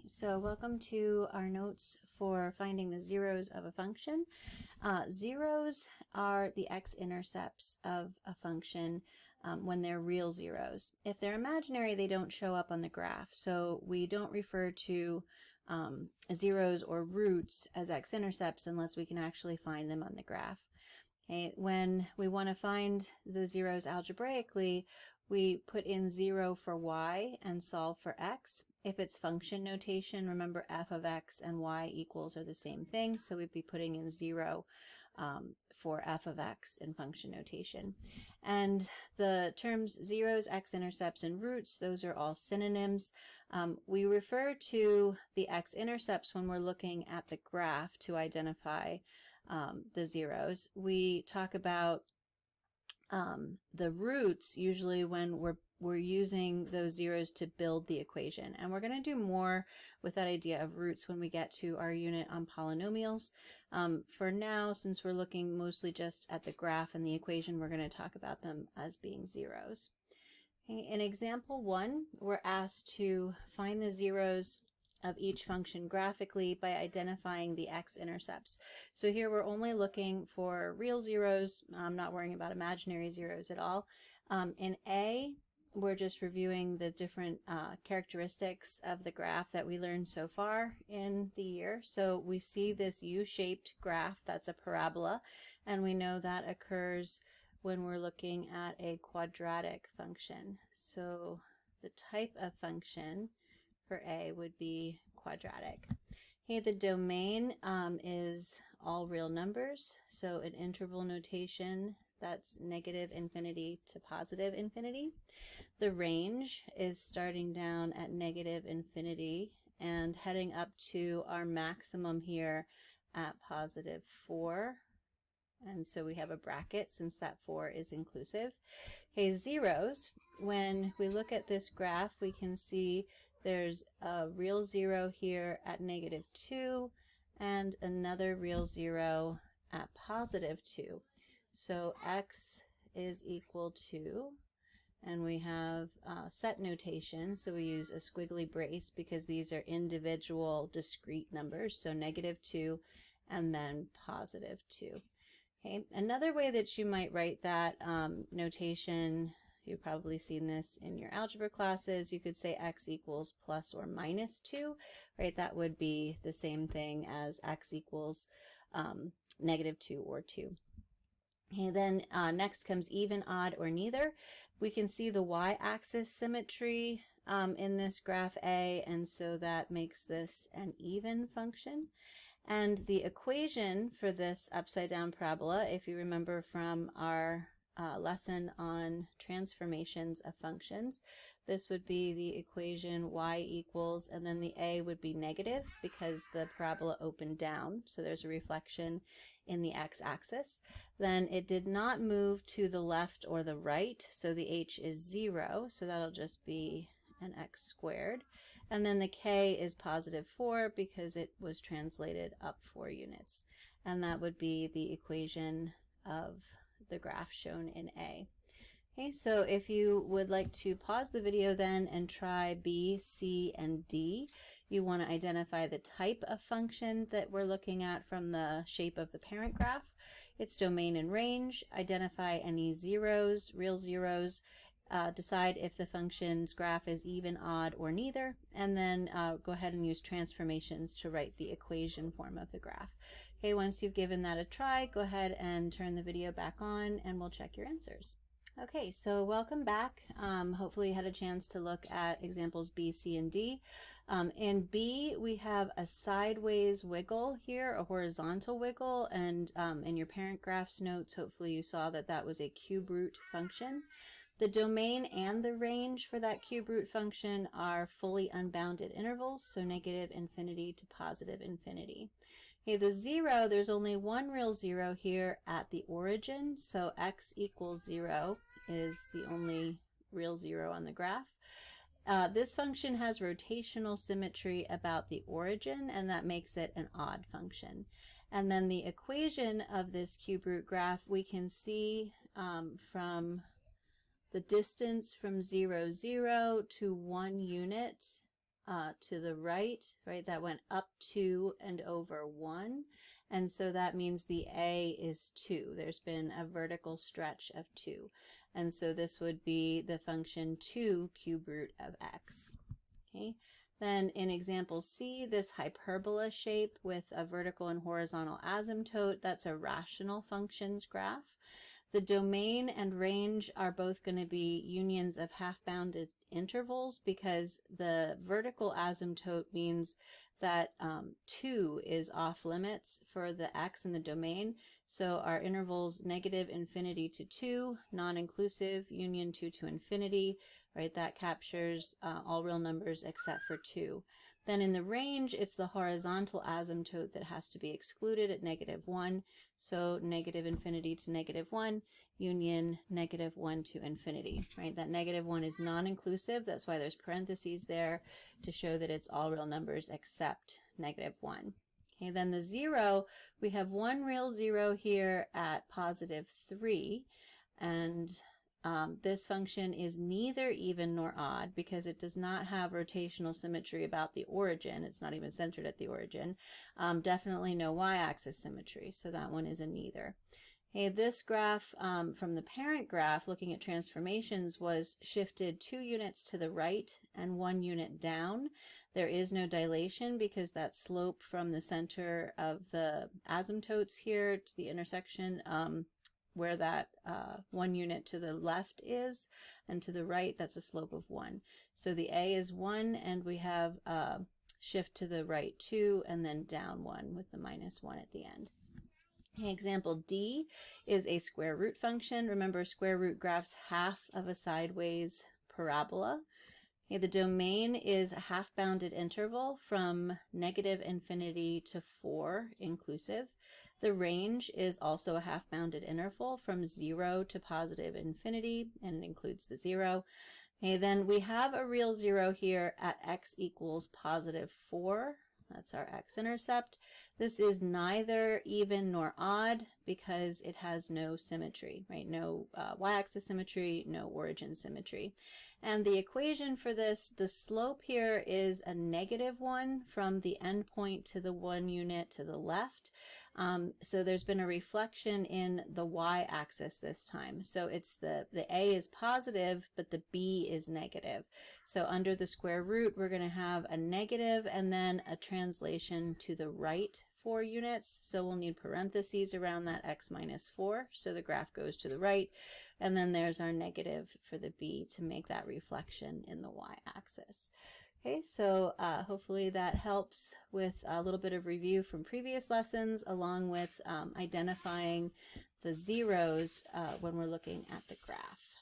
So welcome to our notes for finding the zeros of a function. Zeros are the x-intercepts of a function when they're real zeros. If they're imaginary, they don't show up on the graph. So we don't refer to zeros or roots as x-intercepts unless we can actually find them on the graph. Okay, when we want to find the zeros algebraically, we put in 0 for y and solve for x. If it's function notation, remember f of x and y equals are the same thing, so we'd be putting in 0 for f of x in function notation. And the terms zeros, x-intercepts, and roots, those are all synonyms. We refer to the x-intercepts when we're looking at the graph to identify the zeros. We talk about the roots usually when we're using those zeros to build the equation. And we're going to do more with that idea of roots when we get to our unit on polynomials. For now, since we're looking mostly just at the graph and the equation, we're going to talk about them as being zeros. Okay, in example 1, we're asked to find the zeros of each function graphically by identifying the x-intercepts. So here we're only looking for real zeros. I'm not worrying about imaginary zeros at all. In A, we're just reviewing the different characteristics of the graph that we learned so far in the year. So we see this U-shaped graph, that's a parabola, and we know that occurs when we're looking at a quadratic function. So the type of function for A would be quadratic. Okay, the domain is all real numbers, so an interval notation that's negative infinity to positive infinity. The range is starting down at negative infinity and heading up to our maximum here at positive 4. And so we have a bracket since that 4 is inclusive. Okay, zeros, when we look at this graph, we can see there's a real zero here at negative 2 and another real zero at positive 2. So x is equal to, and we have set notation, so we use a squiggly brace because these are individual discrete numbers, so negative 2 and then positive 2. Okay, another way that you might write that notation, you've probably seen this in your algebra classes, you could say x equals plus or minus 2, right? That would be the same thing as x equals negative 2 or 2. Okay, then next comes even, odd, or neither. We can see the y-axis symmetry in this graph A, and so that makes this an even function. And the equation for this upside down parabola, if you remember from our lesson on transformations of functions, this would be the equation y equals, and then the a would be negative because the parabola opened down, so there's a reflection in the x-axis. Then it did not move to the left or the right, so the h is 0, so that'll just be an x squared. And then the k is positive 4 because it was translated up 4 units. And that would be the equation of the graph shown in A. Okay, so if you would like to pause the video then and try B, C, and D, you want to identify the type of function that we're looking at from the shape of the parent graph, its domain and range, identify any zeros, real zeros, decide if the function's graph is even, odd, or neither, and then go ahead and use transformations to write the equation form of the graph. Okay, once you've given that a try, go ahead and turn the video back on and we'll check your answers. Okay, so welcome back. Hopefully you had a chance to look at examples B, C, and D. In B, we have a sideways wiggle here, a horizontal wiggle, and in your parent graph's notes, hopefully you saw that that was a cube root function. The domain and the range for that cube root function are fully unbounded intervals, so negative infinity to positive infinity. Okay, the 0, there's only one real 0 here at the origin, so x equals 0 is the only real 0 on the graph. This function has rotational symmetry about the origin, and that makes it an odd function. And then the equation of this cube root graph we can see from the distance from 0, 0 to 1 unit to the right, right? That went up 2 and over 1. And so that means the A is 2. There's been a vertical stretch of 2. And so this would be the function 2 cube root of x. Okay. Then in example C, this hyperbola shape with a vertical and horizontal asymptote, that's a rational functions graph. The domain and range are both going to be unions of half-bounded intervals because the vertical asymptote means that 2 is off limits for the x in the domain. So our intervals negative infinity to 2, non-inclusive, union 2 to infinity, right? That captures all real numbers except for 2. Then in the range, it's the horizontal asymptote that has to be excluded at -1. So negative infinity to -1, union -1 to infinity, right? That -1 is non-inclusive. That's why there's parentheses there to show that it's all real numbers except -1. Okay, then the 0, we have one real 0 here at +3, and this function is neither even nor odd because it does not have rotational symmetry about the origin. It's not even centered at the origin. Definitely no y-axis symmetry, so that one is a neither. Okay, this graph from the parent graph, looking at transformations, was shifted 2 units to the right and 1 unit down. There is no dilation because that slope from the center of the asymptotes here to the intersection where that 1 unit to the left is, and to the right, that's a slope of 1. So the A is 1, and we have shift to the right 2, and then down 1 with the -1 at the end. Okay, example D is a square root function. Remember, square root graphs half of a sideways parabola. Okay, the domain is a half-bounded interval from -infinity to 4 inclusive. The range is also a half-bounded interval from 0 to +infinity, and it includes the 0. Okay, then we have a real 0 here at x equals +4. That's our x-intercept. This is neither even nor odd because it has no symmetry, right? No y-axis symmetry, no origin symmetry. And the equation for this, the slope here is a -1 from the endpoint to the 1 unit to the left. So there's been a reflection in the y-axis this time. So it's the A is positive, but the B is negative. So under the square root, we're going to have a negative and then a translation to the right 4 units. So we'll need parentheses around that x -4. So the graph goes to the right. And then there's our negative for the B to make that reflection in the y-axis. Okay, so hopefully that helps with a little bit of review from previous lessons, along with identifying the zeros when we're looking at the graph.